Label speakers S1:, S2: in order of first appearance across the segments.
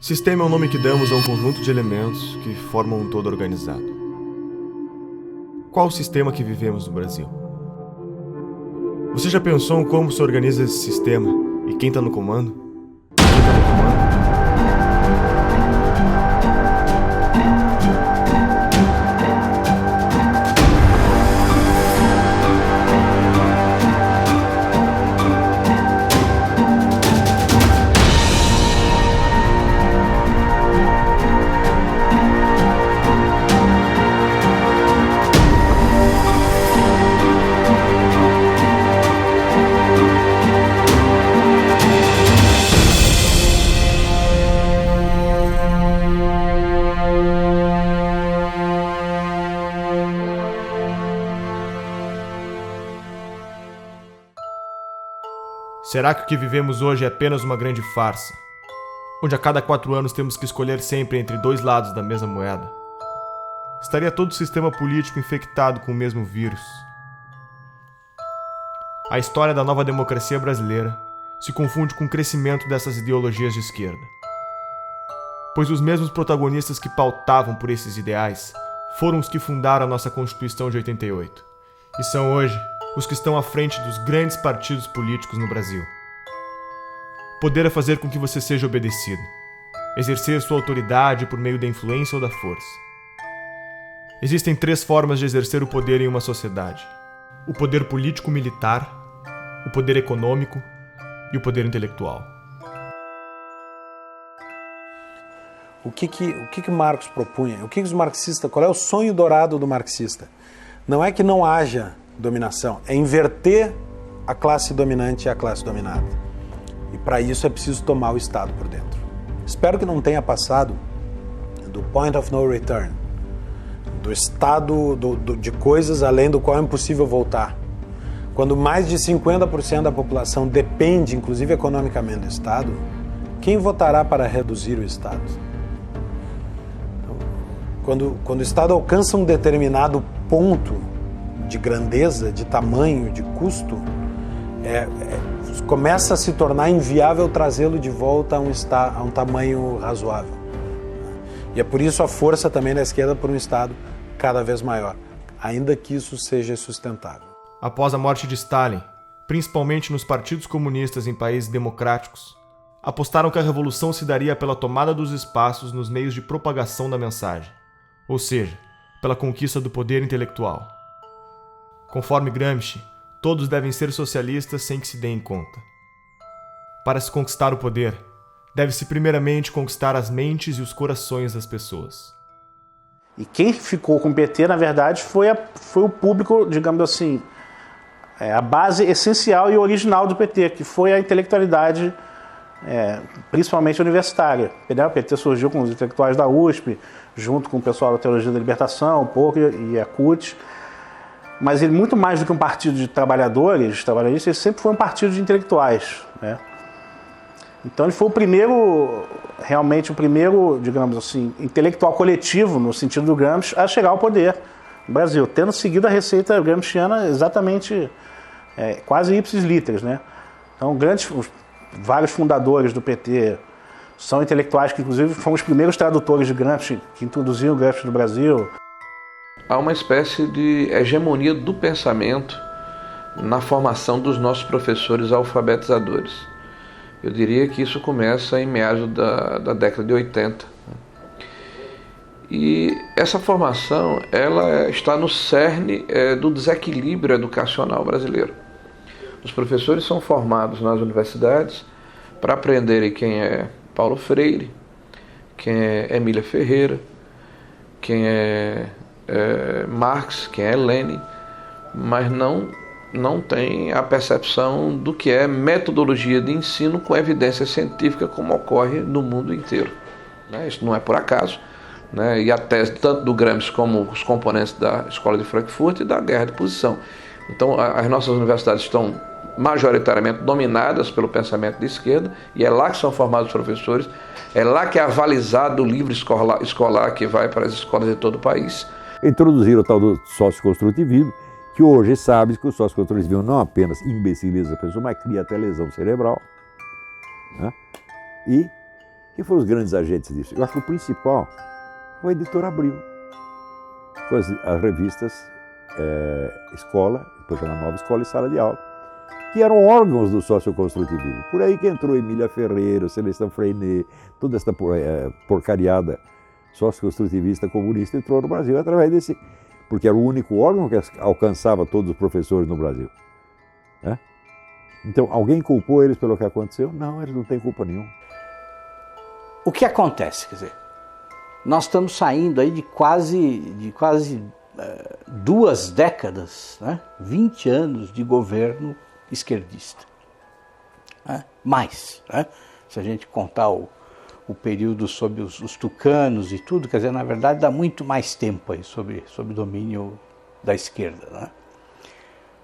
S1: Sistema é o nome que damos a um conjunto de elementos que formam um todo organizado. Qual o sistema que vivemos no Brasil? Você já pensou em como se organiza esse sistema e quem está no comando? Será que o que vivemos hoje é apenas uma grande farsa, onde a cada 4 anos temos que escolher sempre entre 2 lados da mesma moeda? Estaria todo o sistema político infectado com o mesmo vírus? A história da nova democracia brasileira se confunde com o crescimento dessas ideologias de esquerda, pois os mesmos protagonistas que pautavam por esses ideais foram os que fundaram a nossa Constituição de 88, e são hoje os que estão à frente dos grandes partidos políticos no Brasil. Poder é fazer com que você seja obedecido, exercer sua autoridade por meio da influência ou da força. Existem 3 formas de exercer o poder em uma sociedade: o poder político-militar, o poder econômico e o poder intelectual.
S2: O que Marx propunha? O que os marxistas? Qual é o sonho dourado do marxista? Não é que não haja dominação, é inverter a classe dominante e a classe dominada. E para isso é preciso tomar o Estado por dentro. Espero que não tenha passado do point of no return, do estado de coisas além do qual é impossível voltar. Quando mais de 50% da população depende, inclusive economicamente, do Estado, quem votará para reduzir o Estado? Quando o Estado alcança um determinado ponto de grandeza, de tamanho, de custo, começa a se tornar inviável trazê-lo de volta a um tamanho razoável. E é por isso a força também da esquerda por um Estado cada vez maior, ainda que isso seja sustentável.
S1: Após a morte de Stalin, principalmente nos partidos comunistas em países democráticos, apostaram que a revolução se daria pela tomada dos espaços nos meios de propagação da mensagem, ou seja, pela conquista do poder intelectual. Conforme Gramsci, todos devem ser socialistas sem que se deem conta. Para se conquistar o poder, deve-se primeiramente conquistar as mentes e os corações das pessoas.
S3: E quem ficou com o PT, na verdade, foi o público, digamos assim, a base essencial e original do PT, que foi a intelectualidade, principalmente universitária. O PT surgiu com os intelectuais da USP, junto com o pessoal da Teologia da Libertação, um pouco, e a CUT. Mas ele, muito mais do que um partido de trabalhadores, ele sempre foi um partido de intelectuais, né? Então ele foi realmente o primeiro, digamos assim, intelectual coletivo, no sentido do Gramsci, a chegar ao poder no Brasil, tendo seguido a receita gramsciana exatamente, quase ipsis literis, né? Então vários fundadores do PT são intelectuais que, inclusive, foram os primeiros tradutores de Gramsci, que introduziram o Gramsci no Brasil.
S4: Há uma espécie de hegemonia do pensamento na formação dos nossos professores alfabetizadores. Eu diria que isso começa em meados da década de 80. E essa formação ela está no cerne do desequilíbrio educacional brasileiro. Os professores são formados nas universidades para aprenderem quem é Paulo Freire, quem é Emília Ferreira, quem é Marx, quem é Lenin, mas não tem a percepção do que é metodologia de ensino com evidência científica, como ocorre no mundo inteiro, né? Isso não é por acaso, né? E a tese tanto do Gramsci como os componentes da Escola de Frankfurt e da guerra de posição. Então as nossas universidades estão majoritariamente dominadas pelo pensamento de esquerda, e é lá que são formados os professores, é lá que é avalizado o livro escolar que vai para as escolas de todo o país.
S5: Introduziram o tal do socioconstrutivismo, que hoje sabe que o socioconstrutivismo não apenas imbeciliza a pessoa, mas cria até lesão cerebral, né? E Quem foram os grandes agentes disso? Eu acho que o principal foi a editora Abril, com as revistas Escola, depois era Nova Escola e Sala de Aula, que eram órgãos do socioconstrutivismo. Por aí que entrou Emília Ferreira, Celestão Freinet, toda essa porcariada socioconstrutivista comunista entrou no Brasil através desse, porque era o único órgão que alcançava todos os professores no Brasil. Né? Então, alguém culpou eles pelo que aconteceu? Não, eles não têm culpa nenhuma.
S6: O que acontece? Quer dizer, nós estamos saindo aí de quase 2 décadas, né? 20 anos de governo esquerdista. Né? Mais, né? Se a gente contar o período sob os tucanos e tudo, quer dizer, na verdade dá muito mais tempo aí sobre domínio da esquerda. Né?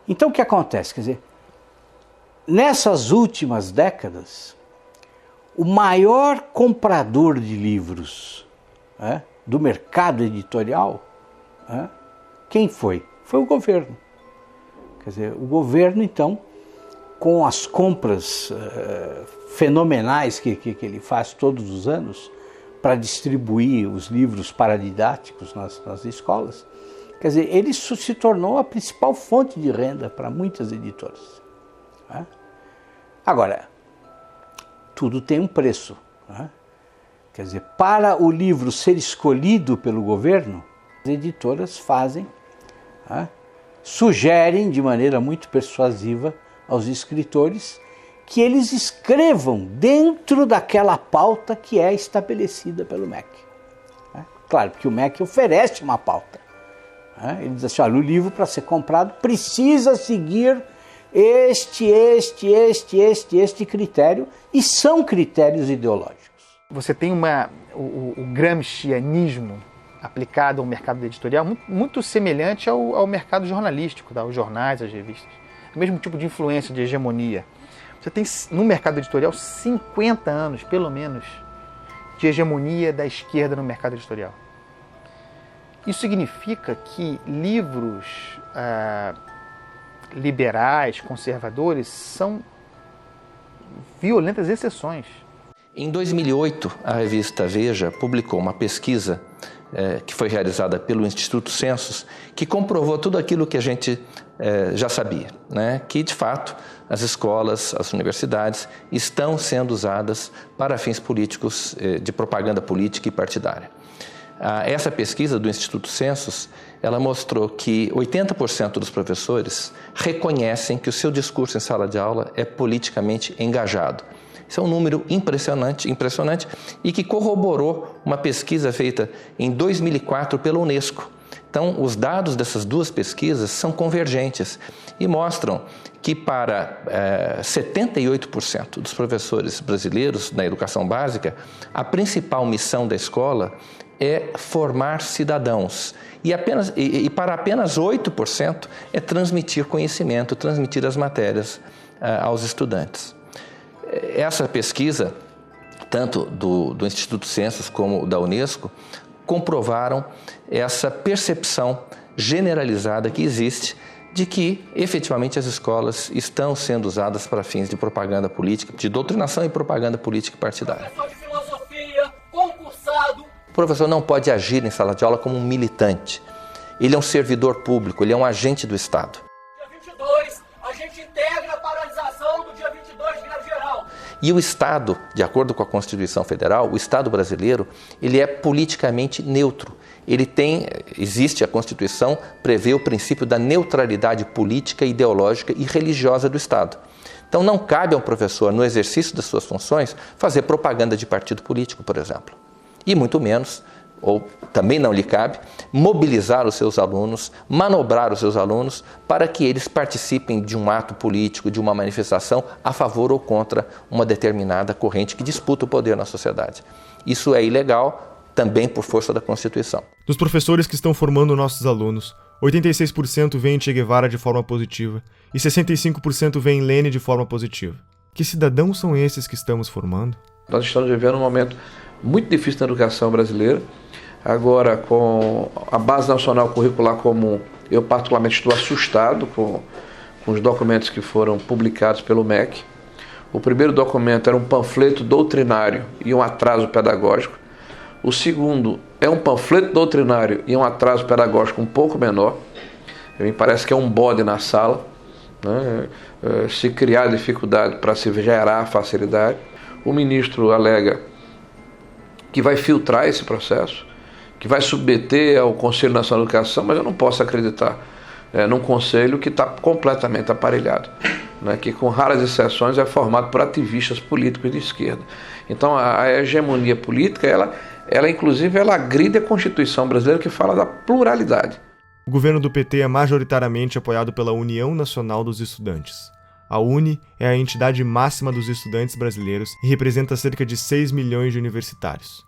S6: Então o que acontece? Quer dizer, nessas últimas décadas, o maior comprador de livros, né, do mercado editorial, né, quem foi? Foi o governo. Quer dizer, o governo, então, com as compras fenomenais que ele faz todos os anos para distribuir os livros paradidáticos nas escolas, quer dizer, ele se tornou a principal fonte de renda para muitas editoras. Né? Agora, tudo tem um preço. Né? Quer dizer, para o livro ser escolhido pelo governo, as editoras fazem, né, sugerem de maneira muito persuasiva aos escritores que eles escrevam dentro daquela pauta que é estabelecida pelo MEC. Né? Claro que o MEC oferece uma pauta. Né? Ele diz assim, olha, o livro para ser comprado precisa seguir este critério, e são critérios ideológicos.
S7: Você tem o gramscianismo aplicado ao mercado editorial muito semelhante ao mercado jornalístico, aos jornais, às revistas. O mesmo tipo de influência, de hegemonia. Você tem no mercado editorial 50 anos, pelo menos, de hegemonia da esquerda no mercado editorial. Isso significa que livros liberais, conservadores, são violentas exceções.
S8: Em 2008, a revista Veja publicou uma pesquisa que foi realizada pelo Instituto Census, que comprovou tudo aquilo que a gente já sabia, né? Que, de fato, as escolas, as universidades estão sendo usadas para fins políticos, de propaganda política e partidária. Essa pesquisa do Instituto Census, ela mostrou que 80% dos professores reconhecem que o seu discurso em sala de aula é politicamente engajado. Isso é um número impressionante e que corroborou uma pesquisa feita em 2004 pela Unesco. Então, os dados dessas duas pesquisas são convergentes e mostram que para 78% dos professores brasileiros na educação básica, a principal missão da escola é formar cidadãos. E para apenas 8% é transmitir conhecimento, transmitir as matérias aos estudantes. Essa pesquisa, tanto do Instituto Census como da Unesco, comprovaram essa percepção generalizada que existe de que, efetivamente, as escolas estão sendo usadas para fins de propaganda política, de doutrinação e propaganda política partidária.
S9: Professor de filosofia, concursado.
S8: O professor não pode agir em sala de aula como um militante. Ele é um servidor público, ele é um agente do Estado.
S9: Dia 22, a gente integra a paralisação do dia 22 de greve geral.
S8: E o Estado, de acordo com a Constituição Federal, o Estado brasileiro, ele é politicamente neutro. A Constituição prevê o princípio da neutralidade política, ideológica e religiosa do Estado. Então não cabe ao professor, no exercício das suas funções, fazer propaganda de partido político, por exemplo. E muito menos, ou também não lhe cabe, mobilizar os seus alunos, manobrar os seus alunos para que eles participem de um ato político, de uma manifestação a favor ou contra uma determinada corrente que disputa o poder na sociedade. Isso é ilegal, também por força da Constituição.
S1: Dos professores que estão formando nossos alunos, 86% veem Che Guevara de forma positiva e 65% veem Lênin de forma positiva. Que cidadãos são esses que estamos formando?
S4: Nós estamos vivendo um momento muito difícil na educação brasileira. Agora, com a Base Nacional Curricular Comum, eu particularmente estou assustado com os documentos que foram publicados pelo MEC, O primeiro documento era um panfleto doutrinário e um atraso pedagógico. O segundo é um panfleto doutrinário e um atraso pedagógico um pouco menor. Me parece que é um bode na sala, né? Se criar dificuldade para se gerar facilidade. O ministro alega que vai filtrar esse processo, que vai submeter ao Conselho Nacional de Educação, mas eu não posso acreditar num conselho que está completamente aparelhado, né, que com raras exceções é formado por ativistas políticos de esquerda. Então a hegemonia política, ela inclusive ela agride a Constituição brasileira, que fala da pluralidade.
S1: O governo do PT é majoritariamente apoiado pela União Nacional dos Estudantes. A UNE é a entidade máxima dos estudantes brasileiros e representa cerca de 6 milhões de universitários.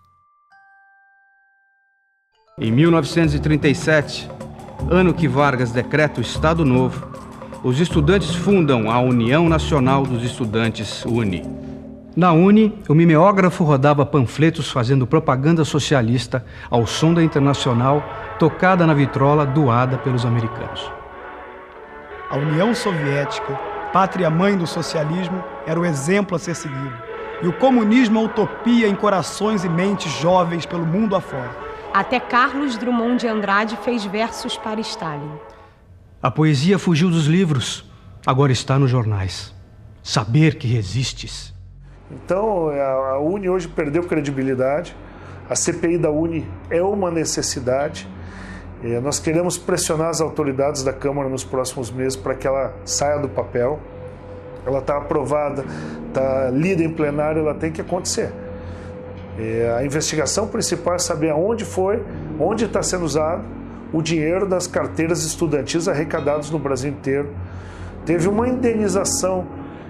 S10: Em 1937, ano que Vargas decreta o Estado Novo, os estudantes fundam a União Nacional dos Estudantes, UNE. Na UNE, o mimeógrafo rodava panfletos fazendo propaganda socialista ao som da Internacional, tocada na vitrola doada pelos americanos.
S11: A União Soviética, pátria-mãe do socialismo, era o exemplo a ser seguido. E o comunismo a utopia em corações e mentes jovens pelo mundo afora.
S12: Até Carlos Drummond de Andrade fez versos para Stalin.
S10: A poesia fugiu dos livros, agora está nos jornais. Saber que resistes.
S13: Então, a UNE hoje perdeu credibilidade. A CPI da UNE é uma necessidade. Nós queremos pressionar as autoridades da Câmara nos próximos meses para que ela saia do papel. Ela está aprovada, está lida em plenário, ela tem que acontecer. A investigação principal é saber aonde foi, onde está sendo usado o dinheiro das carteiras estudantis arrecadados no Brasil inteiro. Teve uma indenização,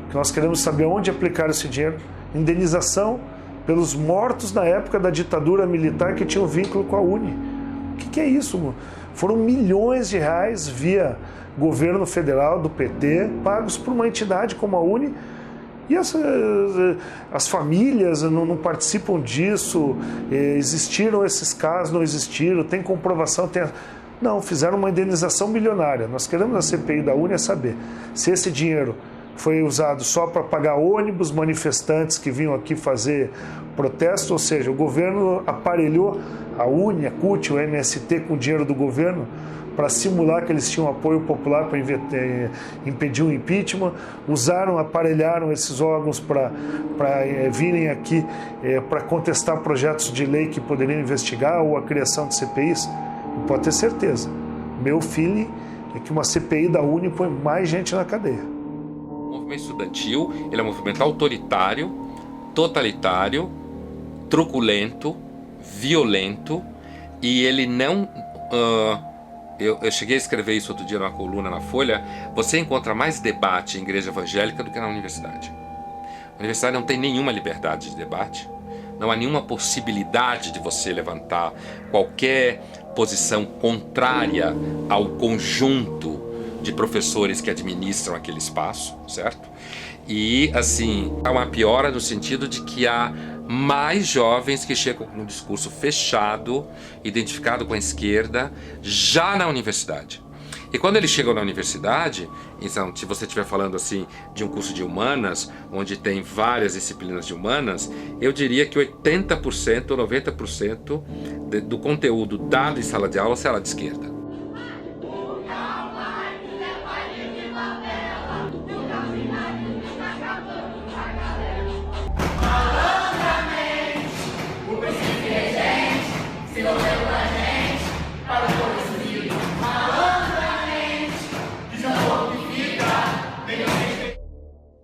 S13: que nós queremos saber onde aplicar esse dinheiro, indenização pelos mortos na época da ditadura militar que tinham vínculo com a UNE. O que é isso? Foram milhões de reais via governo federal do PT, pagos por uma entidade como a UNE, e as famílias não participam disso. Existiram esses casos, não existiram, tem comprovação, não, fizeram uma indenização milionária. Nós queremos a CPI da UNE saber se esse dinheiro foi usado só para pagar ônibus, manifestantes que vinham aqui fazer protesto, ou seja, o governo aparelhou a UNE, a CUT, o MST com o dinheiro do governo para simular que eles tinham apoio popular para impedir o impeachment, aparelharam esses órgãos para virem aqui para contestar projetos de lei que poderiam investigar ou a criação de CPIs. E pode ter certeza, meu feeling é que uma CPI da UNE põe mais gente na cadeia.
S14: O movimento estudantil ele é um movimento autoritário, totalitário, truculento, violento, e ele não... Eu cheguei a escrever isso outro dia numa coluna na Folha. Você encontra mais debate em igreja evangélica do que na universidade. A universidade não tem nenhuma liberdade de debate, não há nenhuma possibilidade de você levantar qualquer posição contrária ao conjunto de professores que administram aquele espaço, certo? E, assim, há uma piora no sentido de que há mais jovens que chegam com um discurso fechado, identificado com a esquerda, já na universidade. E quando eles chegam na universidade, então, se você estiver falando assim de um curso de humanas, onde tem várias disciplinas de humanas, eu diria que 80% ou 90% do conteúdo dado em sala de aula será de esquerda.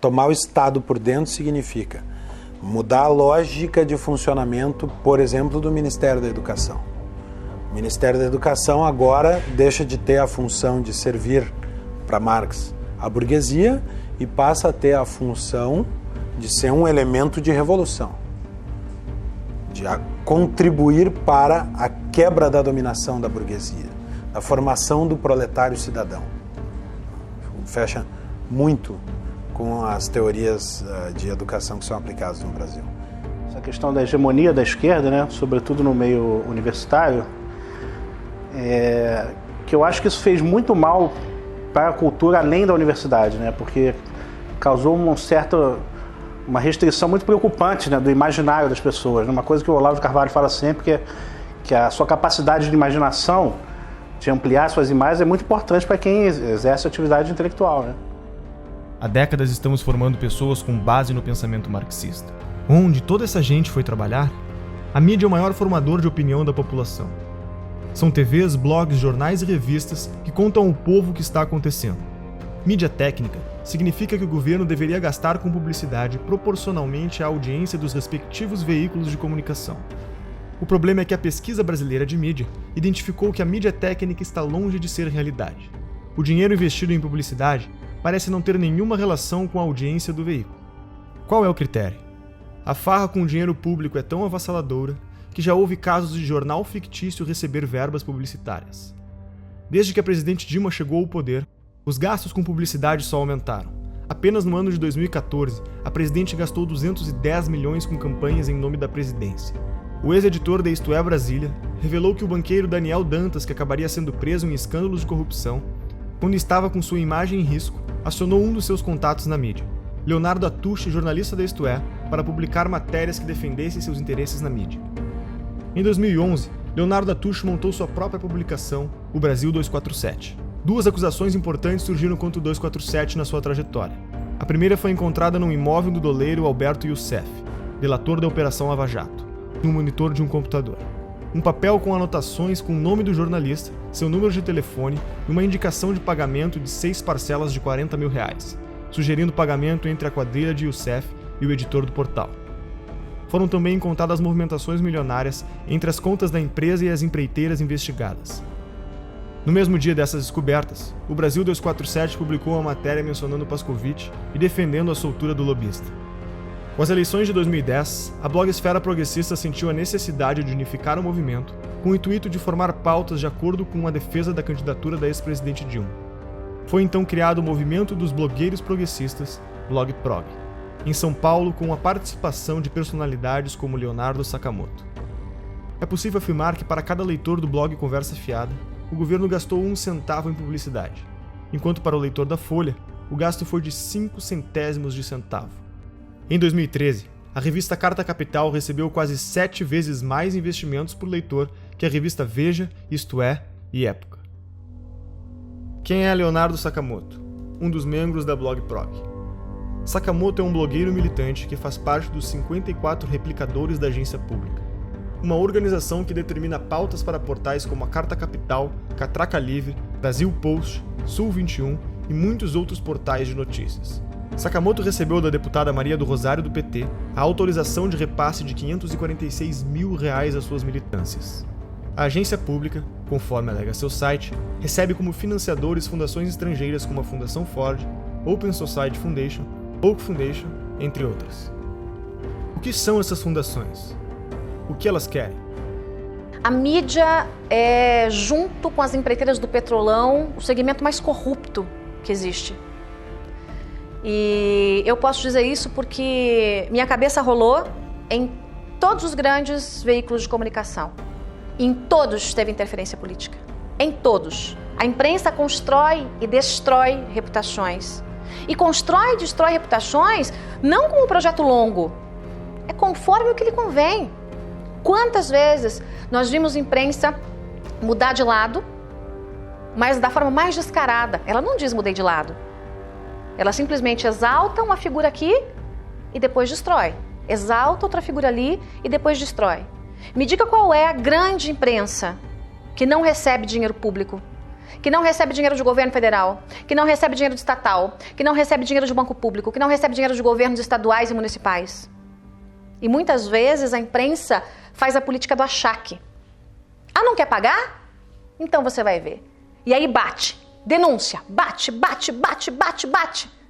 S2: Tomar o Estado por dentro significa mudar a lógica de funcionamento, por exemplo, do Ministério da Educação. O Ministério da Educação agora deixa de ter a função de servir para Marx a burguesia e passa a ter a função de ser um elemento de revolução, de contribuir para a quebra da dominação da burguesia, da formação do proletário cidadão. Fecha muito com as teorias de educação que são aplicadas no Brasil.
S3: Essa questão da hegemonia da esquerda, né, sobretudo no meio universitário, que eu acho que isso fez muito mal para a cultura além da universidade, né, porque causou um certo uma restrição muito preocupante, né, do imaginário das pessoas. Uma coisa que o Olavo de Carvalho fala sempre, que a sua capacidade de imaginação, de ampliar suas imagens, é muito importante para quem exerce atividade intelectual. Né?
S1: Há décadas estamos formando pessoas com base no pensamento marxista. Onde toda essa gente foi trabalhar? A mídia é o maior formador de opinião da população. São TVs, blogs, jornais e revistas que contam ao povo o que está acontecendo. Mídia técnica significa que o governo deveria gastar com publicidade proporcionalmente à audiência dos respectivos veículos de comunicação. O problema é que a pesquisa brasileira de mídia identificou que a mídia técnica está longe de ser realidade. O dinheiro investido em publicidade parece não ter nenhuma relação com a audiência do veículo. Qual é o critério? A farra com o dinheiro público é tão avassaladora que já houve casos de jornal fictício receber verbas publicitárias. Desde que a presidente Dilma chegou ao poder, os gastos com publicidade só aumentaram. Apenas no ano de 2014, a presidente gastou 210 milhões com campanhas em nome da presidência. O ex-editor da Isto É Brasília revelou que o banqueiro Daniel Dantas, que acabaria sendo preso em escândalos de corrupção, quando estava com sua imagem em risco, acionou um dos seus contatos na mídia, Leonardo Atushi, jornalista da Isto É, para publicar matérias que defendessem seus interesses na mídia. Em 2011, Leonardo Atushi montou sua própria publicação, o Brasil 247. Duas acusações importantes surgiram contra o 247 na sua trajetória. A primeira foi encontrada num imóvel do doleiro Alberto Youssef, delator da Operação Lava Jato, no monitor de um computador. Um papel com anotações com o nome do jornalista, seu número de telefone e uma indicação de pagamento de 6 parcelas de R$40 mil, sugerindo pagamento entre a quadrilha de Youssef e o editor do portal. Foram também encontradas movimentações milionárias entre as contas da empresa e as empreiteiras investigadas. No mesmo dia dessas descobertas, o Brasil 247 publicou uma matéria mencionando Pascovitch e defendendo a soltura do lobista. Com as eleições de 2010, a blogosfera progressista sentiu a necessidade de unificar o movimento com o intuito de formar pautas de acordo com a defesa da candidatura da ex-presidente Dilma. Foi então criado o movimento dos blogueiros progressistas, BlogProg, em São Paulo, com a participação de personalidades como Leonardo Sakamoto. É possível afirmar que para cada leitor do blog Conversa Fiada, o governo gastou 1 centavo em publicidade, enquanto para o leitor da Folha, o gasto foi de 5 centésimos de centavo. Em 2013, a revista Carta Capital recebeu quase 7 vezes mais investimentos por leitor que a revista Veja, Isto É e Época. Quem é Leonardo Sakamoto? Um dos membros da BlogProg. Sakamoto é um blogueiro militante que faz parte dos 54 replicadores da agência pública, uma organização que determina pautas para portais como a Carta Capital, Catraca Livre, Brasil Post, Sul 21 e muitos outros portais de notícias. Sakamoto recebeu da deputada Maria do Rosário do PT a autorização de repasse de R$546 mil às suas militâncias. A agência pública, conforme alega seu site, recebe como financiadores fundações estrangeiras como a Fundação Ford, Open Society Foundation, Oak Foundation, entre outras. O que são essas fundações? O que elas querem?
S15: A mídia é, junto com as empreiteiras do petrolão, o segmento mais corrupto que existe. E eu posso dizer isso porque minha cabeça rolou em todos os grandes veículos de comunicação. Em todos teve interferência política. Em todos. A imprensa constrói e destrói reputações. E constrói e destrói reputações não como um projeto longo. É conforme o que lhe convém. Quantas vezes nós vimos a imprensa mudar de lado, mas da forma mais descarada. Ela não diz mudei de lado. Ela simplesmente exalta uma figura aqui e depois destrói. Exalta outra figura ali e depois destrói. Me diga qual é a grande imprensa que não recebe dinheiro público, que não recebe dinheiro de governo federal, que não recebe dinheiro de estatal, que não recebe dinheiro de banco público, que não recebe dinheiro de governos estaduais e municipais. E muitas vezes a imprensa faz a política do achaque. Ah, não quer pagar? Então você vai ver. E aí bate. Denúncia, bate.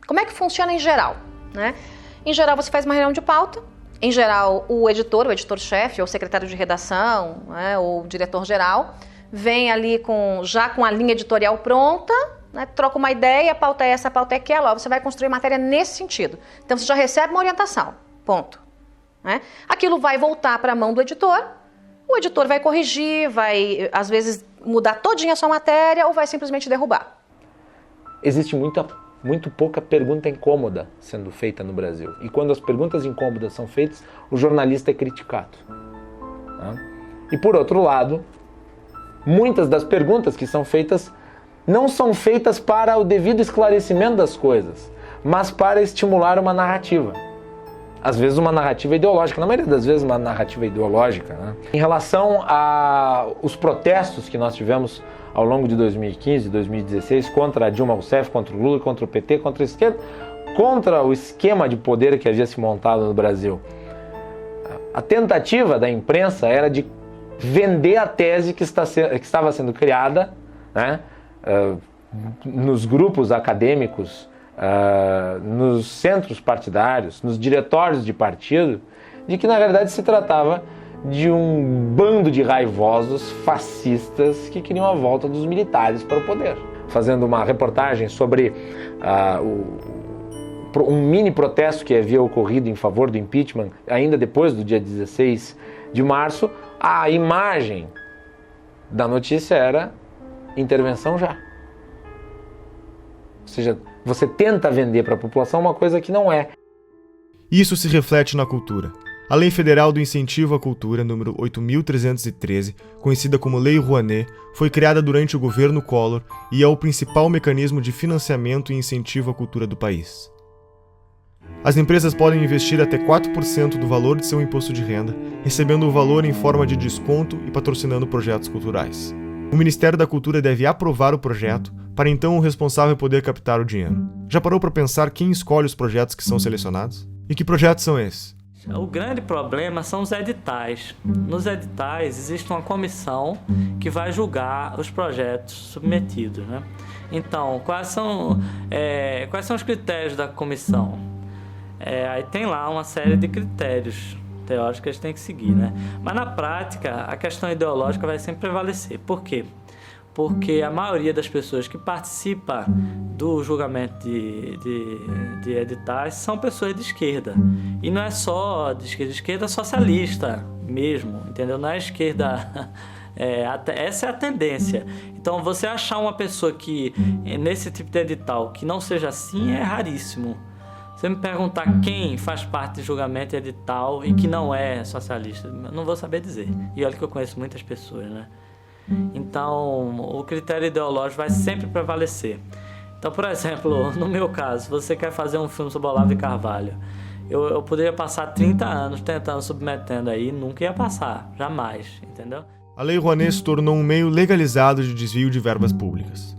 S15: Como é que funciona em geral? Né? Em geral, você faz uma reunião de pauta. Em geral, o editor-chefe, ou secretário de redação, né, ou diretor-geral, vem ali já com a linha editorial pronta, né, troca uma ideia, a pauta é essa, a pauta é aquela. Ó, você vai construir matéria nesse sentido. Então, você já recebe uma orientação. Ponto. Né? Aquilo vai voltar para a mão do editor. O editor vai corrigir, vai, às vezes, mudar todinha a sua matéria ou vai simplesmente derrubar.
S16: Existe muita muito pouca pergunta incômoda sendo feita no Brasil. E quando as perguntas incômodas são feitas, o jornalista é criticado. E por outro lado, muitas das perguntas que são feitas não são feitas para o devido esclarecimento das coisas, mas para estimular uma narrativa. Às vezes uma narrativa ideológica, na maioria das vezes uma narrativa ideológica. Em relação aos protestos que nós tivemos ao longo de 2015 e 2016 contra a Dilma Rousseff, contra o Lula, contra o PT, contra a esquerda, contra o esquema de poder que havia se montado no Brasil. A tentativa da imprensa era de vender a tese que estava sendo criada, né, nos grupos acadêmicos, nos centros partidários, nos diretórios de partido, de que na verdade se tratava de um bando de raivosos fascistas que queriam a volta dos militares para o poder. Fazendo uma reportagem sobre um mini protesto que havia ocorrido em favor do impeachment, ainda depois do dia 16 de março, a imagem da notícia era intervenção já. Ou seja, você tenta vender para a população uma coisa que não é.
S1: Isso se reflete na cultura. A Lei Federal do Incentivo à Cultura, número 8.313, conhecida como Lei Rouanet, foi criada durante o governo Collor e é o principal mecanismo de financiamento e incentivo à cultura do país. As empresas podem investir até 4% do valor de seu imposto de renda, recebendo o valor em forma de desconto e patrocinando projetos culturais. O Ministério da Cultura deve aprovar o projeto, para então o responsável poder captar o dinheiro. Já parou para pensar quem escolhe os projetos que são selecionados? E que projetos são esses?
S17: O grande problema são os editais. Nos editais existe uma comissão que vai julgar os projetos submetidos, né? Então, quais são os critérios da comissão? Aí tem lá uma série de critérios teóricos que eles têm que seguir, né? Mas na prática, a questão ideológica vai sempre prevalecer. Por quê? Porque a maioria das pessoas que participam do julgamento de editais são pessoas de esquerda. E não é só de esquerda socialista mesmo, entendeu? Não é esquerda... essa é a tendência. Então, você achar uma pessoa que, nesse tipo de edital, que não seja assim, é raríssimo. Você me perguntar quem faz parte de julgamento edital e que não é socialista, eu não vou saber dizer. E olha que eu conheço muitas pessoas, né? Então, o critério ideológico vai sempre prevalecer. Então, por exemplo, no meu caso, se você quer fazer um filme sobre Olavo de Carvalho, eu poderia passar 30 anos tentando, submetendo aí, nunca ia passar, jamais, entendeu?
S1: A Lei Rouanet se tornou um meio legalizado de desvio de verbas públicas.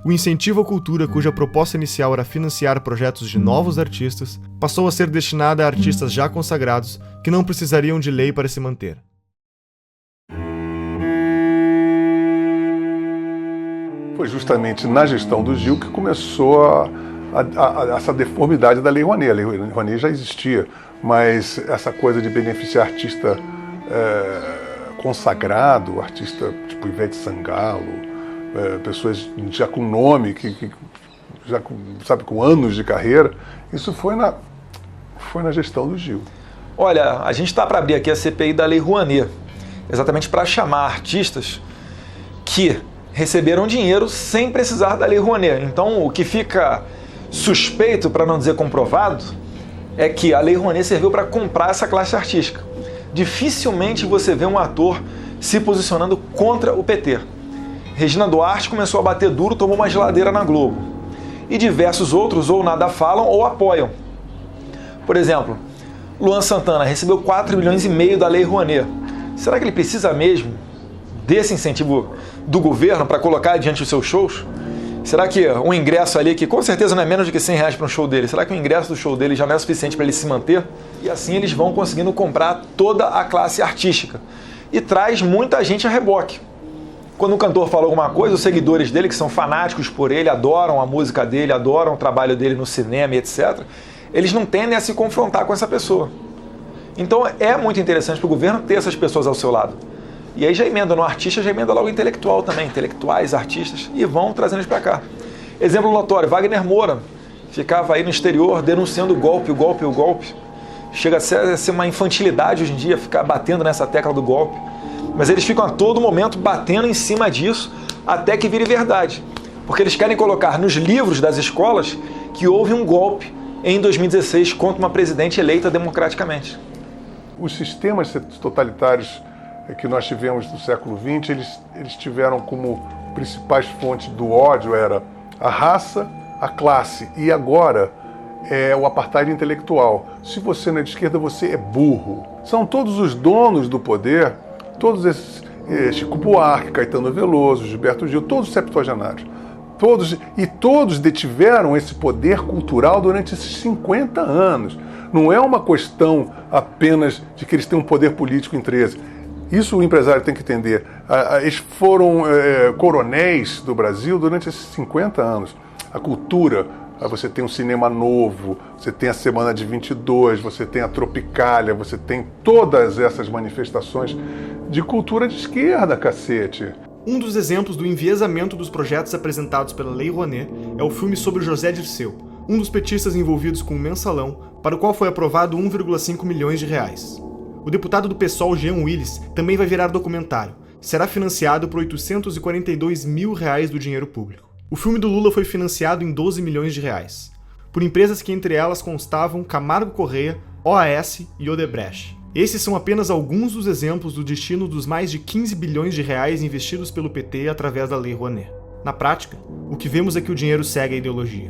S1: O incentivo à cultura, cuja proposta inicial era financiar projetos de novos artistas, passou a ser destinada a artistas já consagrados que não precisariam de lei para se manter.
S18: Foi justamente na gestão do Gil que começou essa deformidade da Lei Rouanet. A Lei Rouanet já existia, mas essa coisa de beneficiar artista consagrado, artista tipo Ivete Sangalo, pessoas já com nome, já com anos de carreira, isso foi na gestão do Gil.
S19: Olha, a gente está para abrir aqui a CPI da Lei Rouanet, exatamente para chamar artistas que receberam dinheiro sem precisar da Lei Rouanet. Então, o que fica suspeito, para não dizer comprovado, é que a Lei Rouanet serviu para comprar essa classe artística. Dificilmente você vê um ator se posicionando contra o PT. Regina Duarte começou a bater duro, tomou uma geladeira na Globo. E diversos outros ou nada falam ou apoiam. Por exemplo, Luan Santana recebeu 4,5 milhões da Lei Rouanet. Será que ele precisa mesmo desse incentivo do governo para colocar adiante os seus shows? Será que um ingresso ali, que com certeza não é menos de que R$100 para um show dele, será que o ingresso do show dele já não é suficiente para ele se manter? E assim eles vão conseguindo comprar toda a classe artística. E traz muita gente a reboque. Quando um cantor fala alguma coisa, os seguidores dele, que são fanáticos por ele, adoram a música dele, adoram o trabalho dele no cinema e etc., eles não tendem a se confrontar com essa pessoa. Então é muito interessante para o governo ter essas pessoas ao seu lado. E aí já emenda no artista, já emenda logo intelectual também, intelectuais, artistas, e vão trazendo eles para cá. Exemplo notório, Wagner Moura ficava aí no exterior denunciando o golpe. Chega a ser uma infantilidade hoje em dia ficar batendo nessa tecla do golpe. Mas eles ficam a todo momento batendo em cima disso até que vire verdade. porque eles querem colocar nos livros das escolas que houve um golpe em 2016 contra uma presidente eleita democraticamente.
S18: Os sistemas totalitários que nós tivemos no século XX, eles tiveram como principais fontes do ódio era a raça, a classe e agora o apartheid intelectual. Se você não é de esquerda, você é burro. São todos os donos do poder, todos esses, Chico Buarque, Caetano Veloso, Gilberto Gil, todos septuagenários. Todos detiveram esse poder cultural durante esses 50 anos. Não é uma questão apenas de que eles têm um poder político em 13. Isso o empresário tem que entender. Eles foram coronéis do Brasil durante esses 50 anos. A cultura, você tem um cinema novo, você tem a Semana de 22, você tem a Tropicália, você tem todas essas manifestações de cultura de esquerda, cacete.
S1: Um dos exemplos do enviesamento dos projetos apresentados pela Lei Rouanet é o filme sobre José Dirceu, um dos petistas envolvidos com o Mensalão, para o qual foi aprovado 1,5 milhões de reais. O deputado do PSOL, Jean Willis, também vai virar documentário. Será financiado por 842 mil reais do dinheiro público. O filme do Lula foi financiado em 12 milhões de reais, por empresas que entre elas constavam Camargo Correia, OAS e Odebrecht. Esses são apenas alguns dos exemplos do destino dos mais de 15 bilhões de reais investidos pelo PT através da Lei Rouanet. Na prática, o que vemos é que o dinheiro segue a ideologia.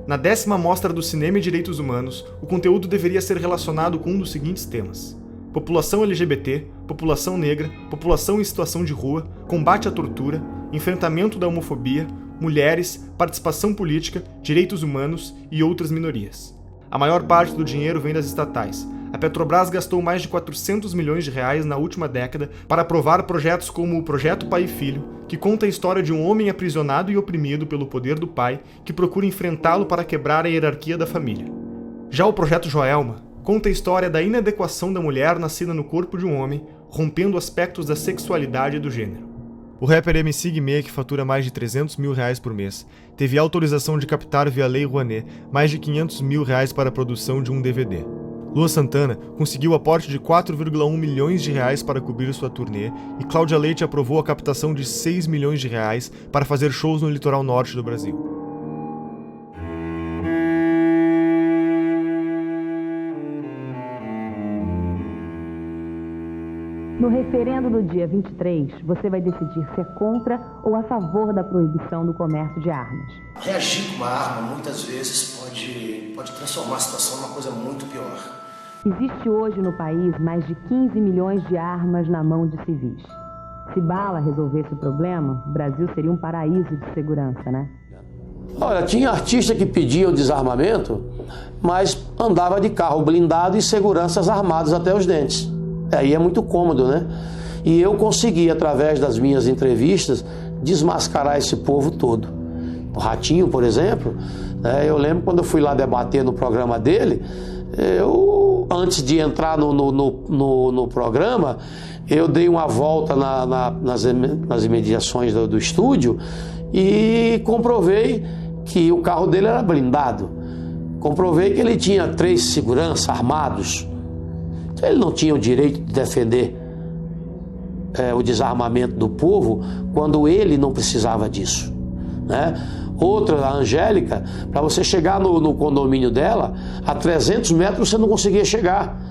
S1: Na 10ª Mostra do Cinema e Direitos Humanos, o conteúdo deveria ser relacionado com um dos seguintes temas: população LGBT, população negra, população em situação de rua, combate à tortura, enfrentamento da homofobia, mulheres, participação política, direitos humanos e outras minorias. A maior parte do dinheiro vem das estatais. A Petrobras gastou mais de 400 milhões de reais na última década para aprovar projetos como o Projeto Pai e Filho, que conta a história de um homem aprisionado e oprimido pelo poder do pai, que procura enfrentá-lo para quebrar a hierarquia da família. Já o Projeto Joelma conta a história da inadequação da mulher nascida no corpo de um homem, rompendo aspectos da sexualidade e do gênero. O rapper MC Guimê, que fatura mais de 300 mil reais por mês, teve autorização de captar via Lei Rouanet mais de 500 mil reais para a produção de um DVD. Luan Santana conseguiu aporte de 4,1 milhões de reais para cobrir sua turnê e Cláudia Leite aprovou a captação de 6 milhões de reais para fazer shows no litoral norte do Brasil.
S20: No referendo do dia 23, você vai decidir se é contra ou a favor da proibição do comércio de armas.
S21: Reagir com uma arma, muitas vezes, pode transformar a situação numa coisa muito pior.
S20: Existe hoje no país mais de 15 milhões de armas na mão de civis. Se bala resolvesse o problema, o Brasil seria um paraíso de segurança, né?
S22: Olha, tinha artista que pedia o desarmamento, mas andava de carro blindado e seguranças armados até os dentes. Aí é muito cômodo, né? E eu consegui, através das minhas entrevistas, desmascarar esse povo todo. O Ratinho, por exemplo, eu lembro quando eu fui lá debater no programa dele, antes de entrar no programa, eu dei uma volta nas imediações do estúdio e comprovei que o carro dele era blindado. Comprovei que ele tinha 3 seguranças armados. Ele não tinha o direito de defender o desarmamento do povo quando ele não precisava disso, né? Outra, a Angélica, para você chegar no condomínio dela, a 300 metros você não conseguia chegar.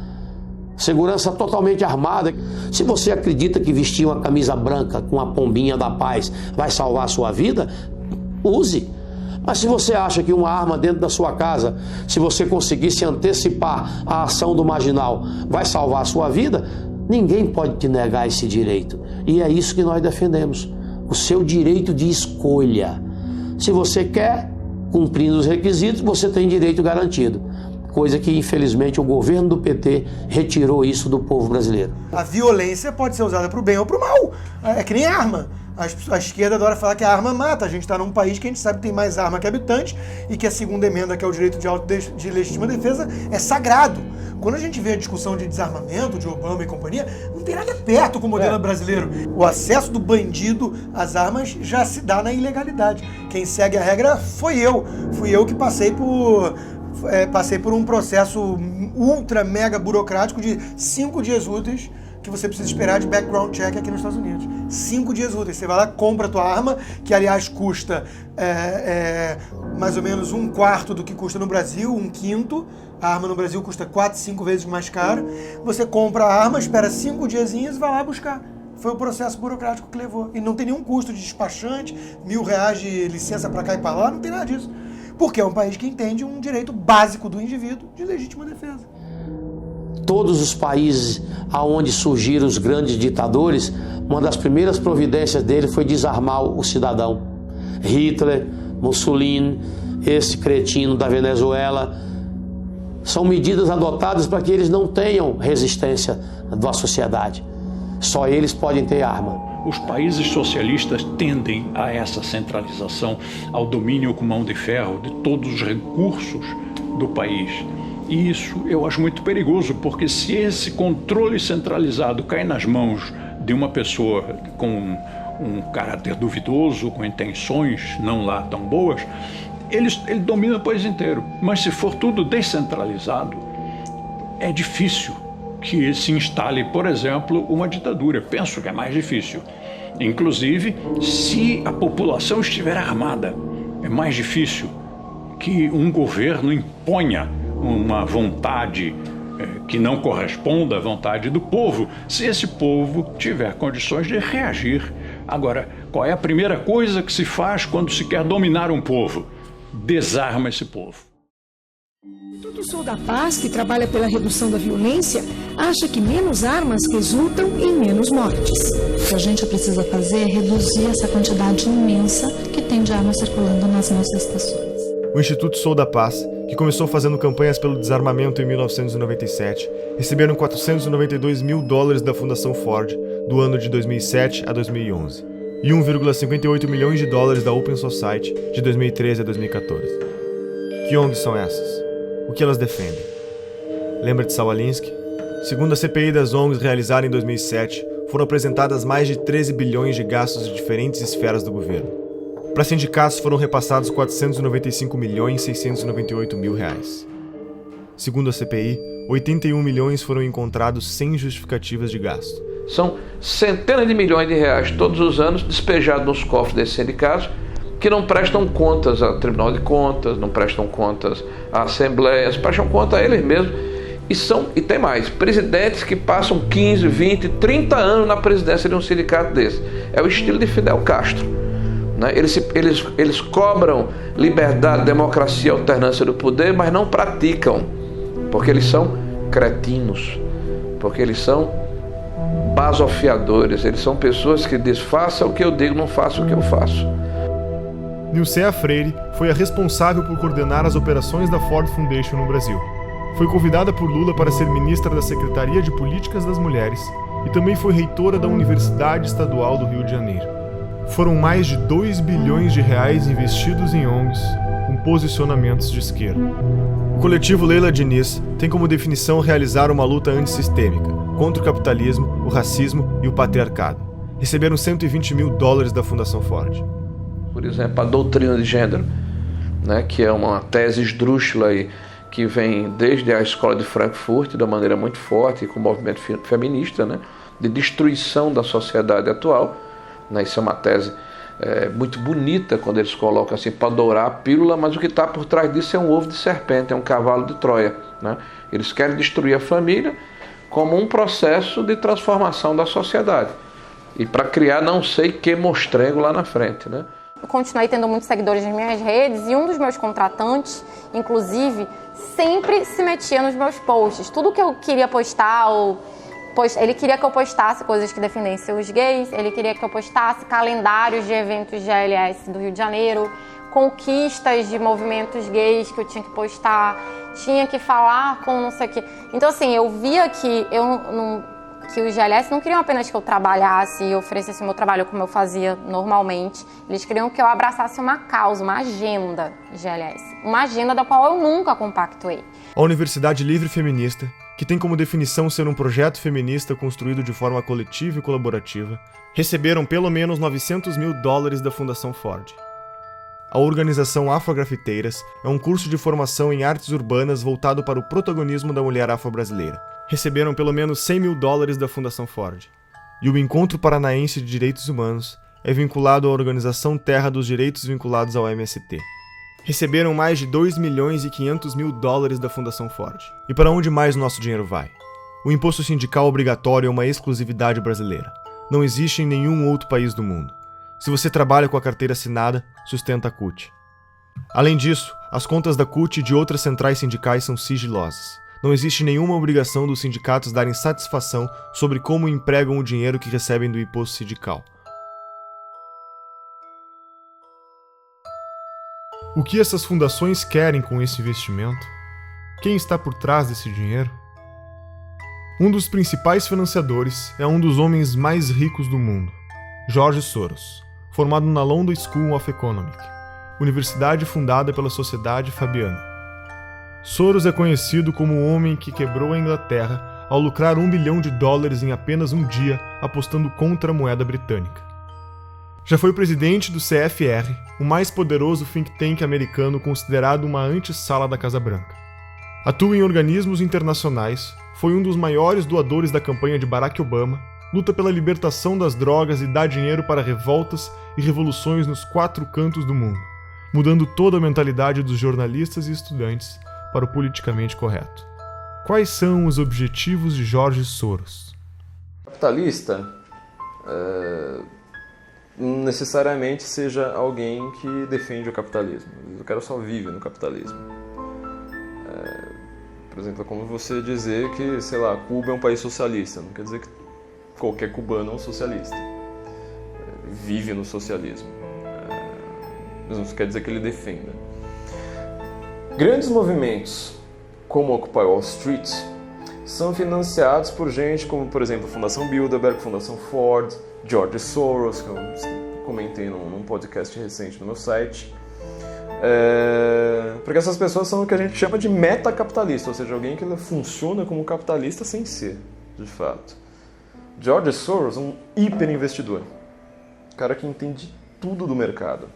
S22: Segurança totalmente armada. Se você acredita que vestir uma camisa branca com a pombinha da paz vai salvar a sua vida, use. Mas se você acha que uma arma dentro da sua casa, se você conseguir se antecipar à ação do marginal, vai salvar a sua vida, ninguém pode te negar esse direito. E é isso que nós defendemos, o seu direito de escolha. Se você quer, cumprindo os requisitos, você tem direito garantido. Coisa que, infelizmente, o governo do PT retirou isso do povo brasileiro.
S23: A violência pode ser usada para o bem ou para o mal. É que nem arma. A esquerda adora falar que a arma mata. A gente está num país que a gente sabe que tem mais arma que habitantes e que a segunda emenda, que é o direito de legítima defesa, é sagrado. Quando a gente vê a discussão de desarmamento, de Obama e companhia, não tem nada perto com o modelo brasileiro. O acesso do bandido às armas já se dá na ilegalidade. Quem segue a regra foi eu. Fui eu que passei por um processo ultra mega burocrático de 5 dias úteis, que você precisa esperar de background check aqui nos Estados Unidos. 5 dias úteis. Você vai lá, compra a tua arma, que aliás custa mais ou menos 1/4 do que custa no Brasil, 1/5. A arma no Brasil custa 4, 5 vezes mais caro. Você compra a arma, espera 5 diazinhos e vai lá buscar. Foi o processo burocrático que levou. E não tem nenhum custo de despachante, R$1.000 de licença para cá e para lá, não tem nada disso. Porque é um país que entende um direito básico do indivíduo de legítima defesa.
S22: Todos os países aonde surgiram os grandes ditadores, uma das primeiras providências dele foi desarmar o cidadão. Hitler, Mussolini, esse cretino da Venezuela, são medidas adotadas para que eles não tenham resistência da sociedade. Só eles podem ter arma.
S5: Os países socialistas tendem a essa centralização, ao domínio com mão de ferro de todos os recursos do país. E isso eu acho muito perigoso, porque se esse controle centralizado cai nas mãos de uma pessoa com um caráter duvidoso, com intenções não lá tão boas, ele domina o país inteiro. Mas se for tudo descentralizado, é difícil que se instale, por exemplo, uma ditadura. Penso que é mais difícil. Inclusive, se a população estiver armada, é mais difícil que um governo imponha uma vontade que não corresponda à vontade do povo, se esse povo tiver condições de reagir. Agora, qual é a primeira coisa que se faz quando se quer dominar um povo? Desarma esse povo.
S6: O Instituto Sou da Paz, que trabalha pela redução da violência, acha que menos armas resultam em menos mortes.
S7: O que a gente precisa fazer é reduzir essa quantidade imensa que tem de armas circulando nas nossas estações.
S1: O Instituto Sou da Paz, que começou fazendo campanhas pelo desarmamento em 1997, receberam $492 mil da Fundação Ford do ano de 2007 a 2011 e $1,58 milhões da Open Society de 2013 a 2014. Que ONGs são essas? O que elas defendem? Lembra de Saul Alinsky? Segundo a CPI das ONGs realizada em 2007, foram apresentadas mais de 13 bilhões de gastos de diferentes esferas do governo. Para sindicatos foram repassados R$495.698.000. Segundo a CPI, 81 milhões foram encontrados sem justificativas de gasto.
S4: São centenas de milhões de reais todos os anos despejados nos cofres desses sindicatos que não prestam contas ao Tribunal de Contas, não prestam contas à Assembleia, prestam conta a eles mesmos. E tem mais, presidentes que passam 15, 20, 30 anos na presidência de um sindicato desse. É o estilo de Fidel Castro. Né? Eles cobram liberdade, democracia, alternância do poder, mas não praticam, porque eles são cretinos, porque eles são basofiadores, eles são pessoas que dizem, faça o que eu digo, não faça o que eu faço.
S1: Nilcea Freire foi a responsável por coordenar as operações da Ford Foundation no Brasil. Foi convidada por Lula para ser ministra da Secretaria de Políticas das Mulheres e também foi reitora da Universidade Estadual do Rio de Janeiro. Foram mais de 2 bilhões de reais investidos em ONGs com posicionamentos de esquerda. O coletivo Leila Diniz tem como definição realizar uma luta antissistêmica contra o capitalismo, o racismo e o patriarcado. Receberam $120 mil da Fundação Ford.
S4: Por exemplo, a doutrina de gênero, né, que é uma tese esdrúxula aí, que vem desde a escola de Frankfurt, de uma maneira muito forte, com o movimento feminista, né, de destruição da sociedade atual. Né, isso é uma tese muito bonita, quando eles colocam assim, para dourar a pílula, mas o que está por trás disso é um ovo de serpente, é um cavalo de Troia. Né? Eles querem destruir a família como um processo de transformação da sociedade. E para criar não sei que mostrengo lá na frente, né?
S24: Eu continuei tendo muitos seguidores nas minhas redes e um dos meus contratantes, inclusive, sempre se metia nos meus posts. Tudo que eu queria postar, ele queria que eu postasse coisas que defendessem os gays, ele queria que eu postasse calendários de eventos de ALS do Rio de Janeiro, conquistas de movimentos gays que eu tinha que postar, tinha que falar com não sei o quê. Então, assim, eu via que que os GLS não queriam apenas que eu trabalhasse e oferecesse o meu trabalho como eu fazia normalmente. Eles queriam que eu abraçasse uma causa, uma agenda GLS. Uma agenda da qual eu nunca compactuei.
S1: A Universidade Livre Feminista, que tem como definição ser um projeto feminista construído de forma coletiva e colaborativa, receberam pelo menos $900 mil da Fundação Ford. A organização Afrografiteiras é um curso de formação em artes urbanas voltado para o protagonismo da mulher afro-brasileira. receberam pelo menos $100 mil da Fundação Ford. E o Encontro Paranaense de Direitos Humanos é vinculado à Organização Terra dos Direitos vinculados ao MST. Receberam mais de $2.500.000 da Fundação Ford. E para onde mais nosso dinheiro vai? O imposto sindical obrigatório é uma exclusividade brasileira. Não existe em nenhum outro país do mundo. Se você trabalha com a carteira assinada, sustenta a CUT. Além disso, as contas da CUT e de outras centrais sindicais são sigilosas. Não existe nenhuma obrigação dos sindicatos darem satisfação sobre como empregam o dinheiro que recebem do imposto sindical. O que essas fundações querem com esse investimento? Quem está por trás desse dinheiro? Um dos principais financiadores é um dos homens mais ricos do mundo, George Soros, formado na London School of Economics, universidade fundada pela Sociedade Fabiana. Soros é conhecido como o homem que quebrou a Inglaterra ao lucrar $1 bilhão em apenas um dia apostando contra a moeda britânica. Já foi presidente do CFR, o mais poderoso think tank americano considerado uma antessala da Casa Branca. Atua em organismos internacionais, foi um dos maiores doadores da campanha de Barack Obama, luta pela libertação das drogas e dá dinheiro para revoltas e revoluções nos 4 cantos do mundo, mudando toda a mentalidade dos jornalistas e estudantes para o politicamente correto. Quais são os objetivos de George Soros?
S8: Capitalista não necessariamente seja alguém que defende o capitalismo. O cara só vive no capitalismo. Por exemplo, é como você dizer que, sei lá, Cuba é um país socialista. Não quer dizer que qualquer cubano é um socialista. Vive no socialismo. Mas não quer dizer que ele defenda. Grandes movimentos, como Occupy Wall Street, são financiados por gente como, por exemplo, a Fundação Bilderberg, Fundação Ford, George Soros, que eu comentei num podcast recente no meu site. Porque essas pessoas são o que a gente chama de metacapitalista, ou seja, alguém que funciona como capitalista sem ser, de fato. George Soros é um hiperinvestidor, cara que entende tudo do mercado.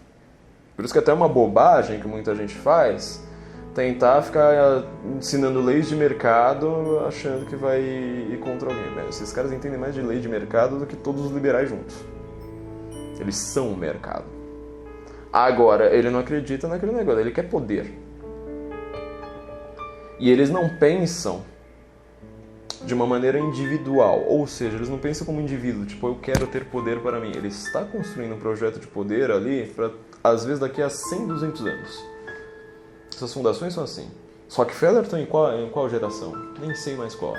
S8: Por isso que até é uma bobagem que muita gente faz, tentar ficar ensinando leis de mercado achando que vai ir contra alguém. Esses caras entendem mais de lei de mercado do que todos os liberais juntos. Eles são o mercado. Agora, ele não acredita naquele negócio, ele quer poder. E eles não pensam de uma maneira individual, ou seja, eles não pensam como indivíduo, tipo, eu quero ter poder para mim. Ele está construindo um projeto de poder ali, para, às vezes, daqui a 100, 200 anos. Essas fundações são assim. Rockefeller está em qual geração? Nem sei mais qual.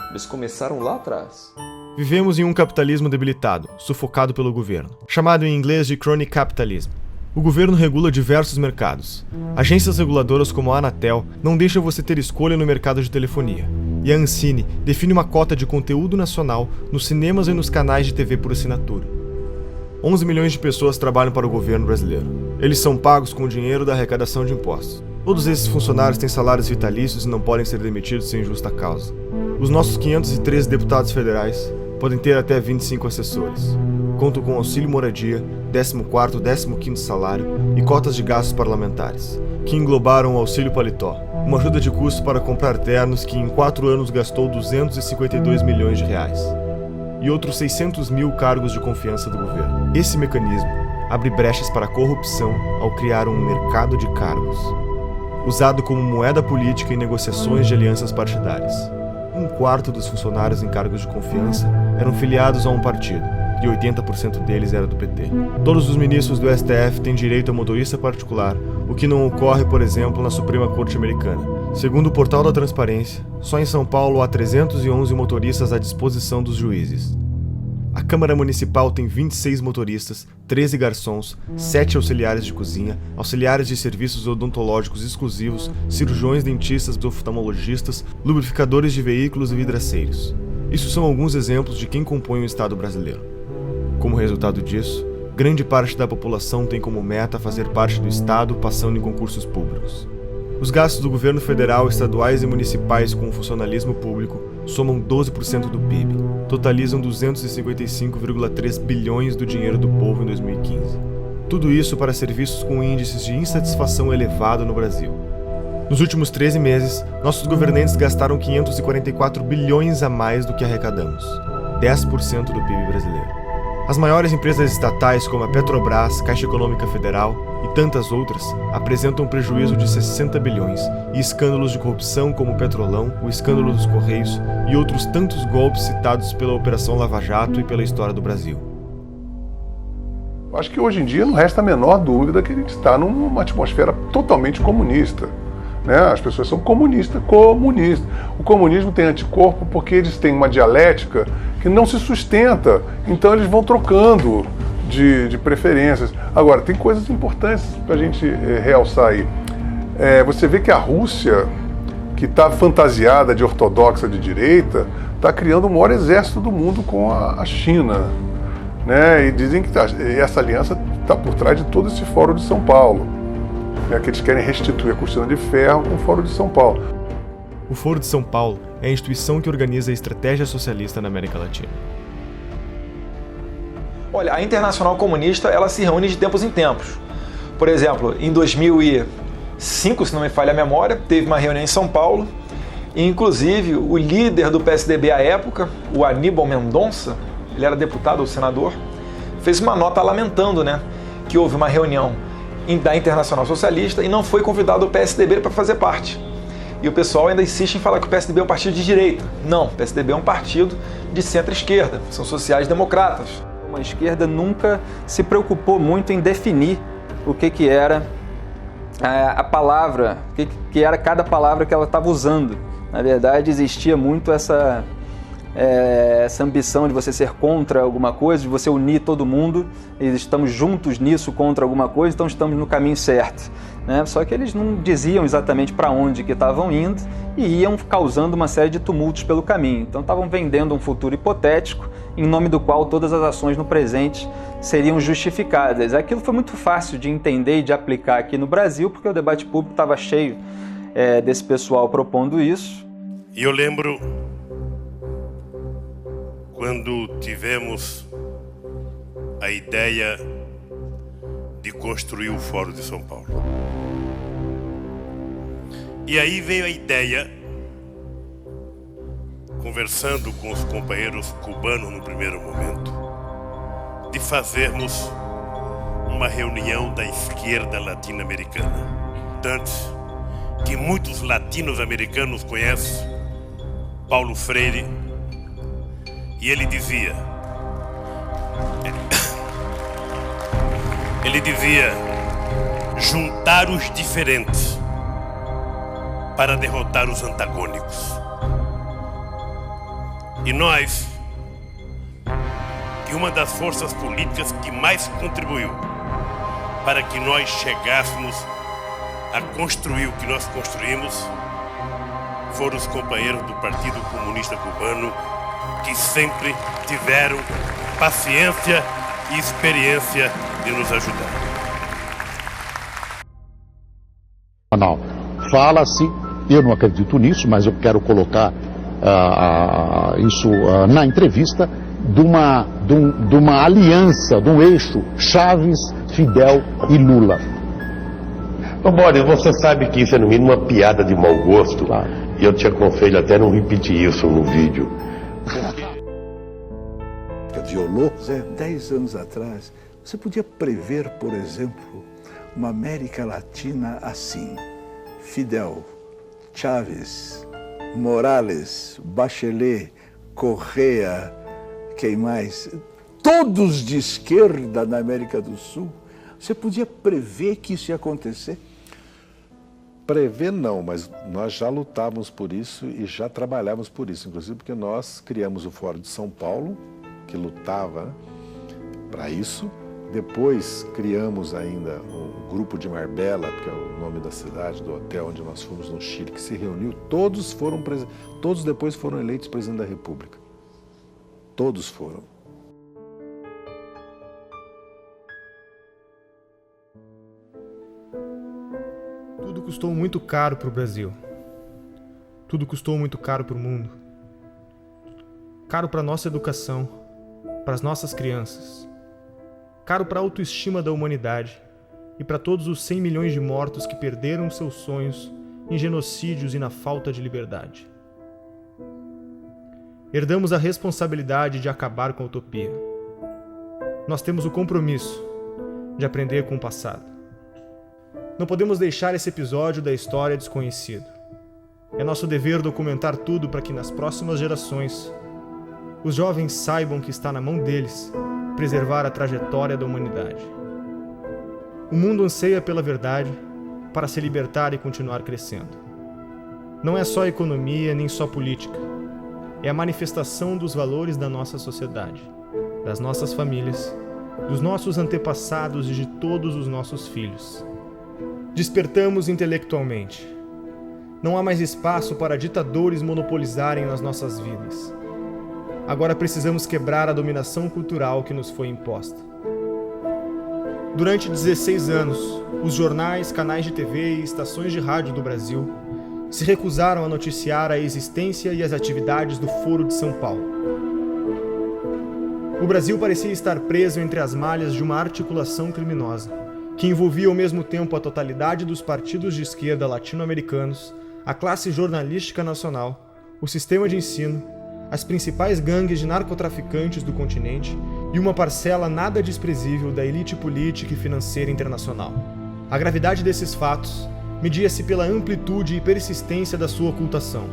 S8: Eles começaram lá atrás.
S1: Vivemos em um capitalismo debilitado, sufocado pelo governo, chamado em inglês de crony capitalism. O governo regula diversos mercados. Agências reguladoras como a Anatel não deixam você ter escolha no mercado de telefonia. E a Ancine define uma cota de conteúdo nacional nos cinemas e nos canais de TV por assinatura. 11 milhões de pessoas trabalham para o governo brasileiro. Eles são pagos com o dinheiro da arrecadação de impostos. Todos esses funcionários têm salários vitalícios e não podem ser demitidos sem justa causa. Os nossos 513 deputados federais podem ter até 25 assessores. Contam com auxílio moradia, 14º, 15º salário e cotas de gastos parlamentares, que englobaram o auxílio paletó, uma ajuda de custo para comprar ternos que em 4 anos gastou R$252 milhões. E outros 600 mil cargos de confiança do governo. Esse mecanismo abre brechas para a corrupção ao criar um mercado de cargos, usado como moeda política em negociações de alianças partidárias. 1/4 dos funcionários em cargos de confiança eram filiados a um partido, e 80% deles era do PT. Todos os ministros do STF têm direito a motorista particular, o que não ocorre, por exemplo, na Suprema Corte Americana. Segundo o Portal da Transparência, só em São Paulo há 311 motoristas à disposição dos juízes. A Câmara Municipal tem 26 motoristas, 13 garçons, 7 auxiliares de cozinha, auxiliares de serviços odontológicos exclusivos, cirurgiões, dentistas, oftalmologistas, lubrificadores de veículos e vidraceiros. Isso são alguns exemplos de quem compõe o Estado brasileiro. Como resultado disso, grande parte da população tem como meta fazer parte do Estado passando em concursos públicos. Os gastos do governo federal, estaduais e municipais com o funcionalismo público somam 12% do PIB, totalizam 255,3 bilhões do dinheiro do povo em 2015. Tudo isso para serviços com índices de insatisfação elevado no Brasil. Nos últimos 13 meses, nossos governantes gastaram 544 bilhões a mais do que arrecadamos, 10% do PIB brasileiro. As maiores empresas estatais, como a Petrobras, Caixa Econômica Federal e tantas outras, apresentam prejuízo de 60 bilhões e escândalos de corrupção como o Petrolão, o escândalo dos Correios e outros tantos golpes citados pela Operação Lava Jato e pela história do Brasil.
S18: Acho que hoje em dia não resta a menor dúvida que a gente está numa atmosfera totalmente comunista. Né? As pessoas são comunistas. O comunismo tem anticorpo porque eles têm uma dialética que não se sustenta, então eles vão trocando de preferências. Agora, tem coisas importantes para a gente realçar aí. Você vê que a Rússia, que está fantasiada de ortodoxa de direita, está criando o maior exército do mundo com a China. Né? E dizem que essa aliança está por trás de todo esse Fórum de São Paulo. Que eles querem restituir a cortina de ferro com o Fórum de São Paulo.
S1: O Foro de São Paulo é a instituição que organiza a estratégia socialista na América Latina.
S19: Olha, a Internacional Comunista ela se reúne de tempos em tempos. Por exemplo, em 2005, se não me falha a memória, teve uma reunião em São Paulo e, inclusive, o líder do PSDB à época, o Aníbal Mendonça, ele era deputado ou senador, fez uma nota lamentando, né, que houve uma reunião da Internacional Socialista e não foi convidado o PSDB para fazer parte. E o pessoal ainda insiste em falar que o PSDB é um partido de direita. Não, o PSDB é um partido de centro-esquerda, são sociais-democratas.
S9: A esquerda nunca se preocupou muito em definir o que era a palavra, o que era cada palavra que ela estava usando. Na verdade, existia muito essa ambição de você ser contra alguma coisa, de você unir todo mundo, e estamos juntos nisso contra alguma coisa, então estamos no caminho certo. Né? Só que eles não diziam exatamente para onde que estavam indo e iam causando uma série de tumultos pelo caminho. Então estavam vendendo um futuro hipotético em nome do qual todas as ações no presente seriam justificadas. Aquilo foi muito fácil de entender e de aplicar aqui no Brasil, porque o debate público estava cheio desse pessoal propondo isso.
S10: E eu lembro quando tivemos a ideia de construir o Fórum de São Paulo. E aí veio a ideia, conversando com os companheiros cubanos no primeiro momento, de fazermos uma reunião da esquerda latino-americana. Antes que muitos latinos-americanos conhecem Paulo Freire, e ele dizia juntar os diferentes para derrotar os antagônicos. E nós, que uma das forças políticas que mais contribuiu para que nós chegássemos a construir o que nós construímos, foram os companheiros do Partido Comunista Cubano, que sempre tiveram paciência e experiência de nos ajudar.
S11: Não, fala-se, eu não acredito nisso, mas eu quero colocar isso na entrevista, de uma aliança, de um eixo Chaves, Fidel e Lula.
S12: Ô Boris, você sabe que isso é no mínimo uma piada de mau gosto, claro. E eu te aconselho até não repetir isso no vídeo.
S25: Violou, 10 anos atrás, você podia prever, por exemplo, uma América Latina assim: Fidel, Chávez, Morales, Bachelet, Correa, quem mais? Todos de esquerda na América do Sul. Você podia prever que isso ia acontecer?
S26: Prever não, mas nós já lutávamos por isso e já trabalhávamos por isso, inclusive porque nós criamos o Fórum de São Paulo, que lutava para isso. Depois criamos ainda o Grupo de Marbella, que é o nome da cidade, do hotel onde nós fomos no Chile, que se reuniu. Todos depois foram eleitos presidente da República. Todos foram.
S1: Tudo custou muito caro para o Brasil. Tudo custou muito caro para o mundo. Caro para a nossa educação, para as nossas crianças. Caro para a autoestima da humanidade e para todos os 100 milhões de mortos que perderam seus sonhos em genocídios e na falta de liberdade. Herdamos a responsabilidade de acabar com a utopia. Nós temos o compromisso de aprender com o passado. Não podemos deixar esse episódio da história desconhecido. É nosso dever documentar tudo para que nas próximas gerações os jovens saibam que está na mão deles preservar a trajetória da humanidade. O mundo anseia pela verdade para se libertar e continuar crescendo. Não é só economia nem só política. É a manifestação dos valores da nossa sociedade, das nossas famílias, dos nossos antepassados e de todos os nossos filhos. Despertamos intelectualmente. Não há mais espaço para ditadores monopolizarem as nossas vidas. Agora precisamos quebrar a dominação cultural que nos foi imposta. Durante 16 anos, os jornais, canais de TV e estações de rádio do Brasil se recusaram a noticiar a existência e as atividades do Foro de São Paulo. O Brasil parecia estar preso entre as malhas de uma articulação criminosa, que envolvia ao mesmo tempo a totalidade dos partidos de esquerda latino-americanos, a classe jornalística nacional, o sistema de ensino, as principais gangues de narcotraficantes do continente e uma parcela nada desprezível da elite política e financeira internacional. A gravidade desses fatos media-se pela amplitude e persistência da sua ocultação.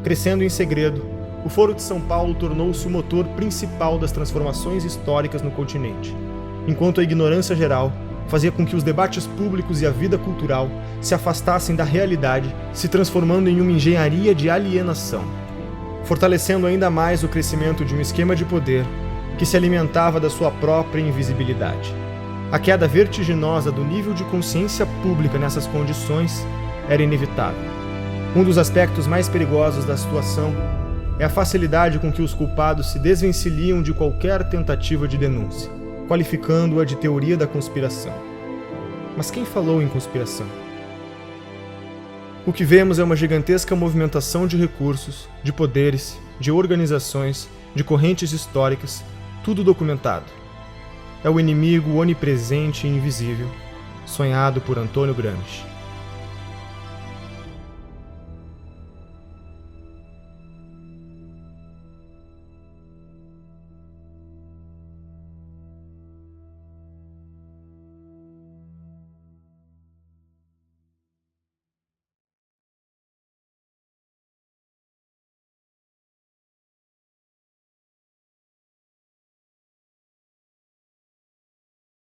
S1: Crescendo em segredo, o Foro de São Paulo tornou-se o motor principal das transformações históricas no continente, enquanto a ignorância geral fazia com que os debates públicos e a vida cultural se afastassem da realidade, se transformando em uma engenharia de alienação, fortalecendo ainda mais o crescimento de um esquema de poder que se alimentava da sua própria invisibilidade. A queda vertiginosa do nível de consciência pública nessas condições era inevitável. Um dos aspectos mais perigosos da situação é a facilidade com que os culpados se desvencilham de qualquer tentativa de denúncia, qualificando-a de teoria da conspiração. Mas quem falou em conspiração? O que vemos é uma gigantesca movimentação de recursos, de poderes, de organizações, de correntes históricas, tudo documentado. É o inimigo onipresente e invisível, sonhado por Antônio Gramsci.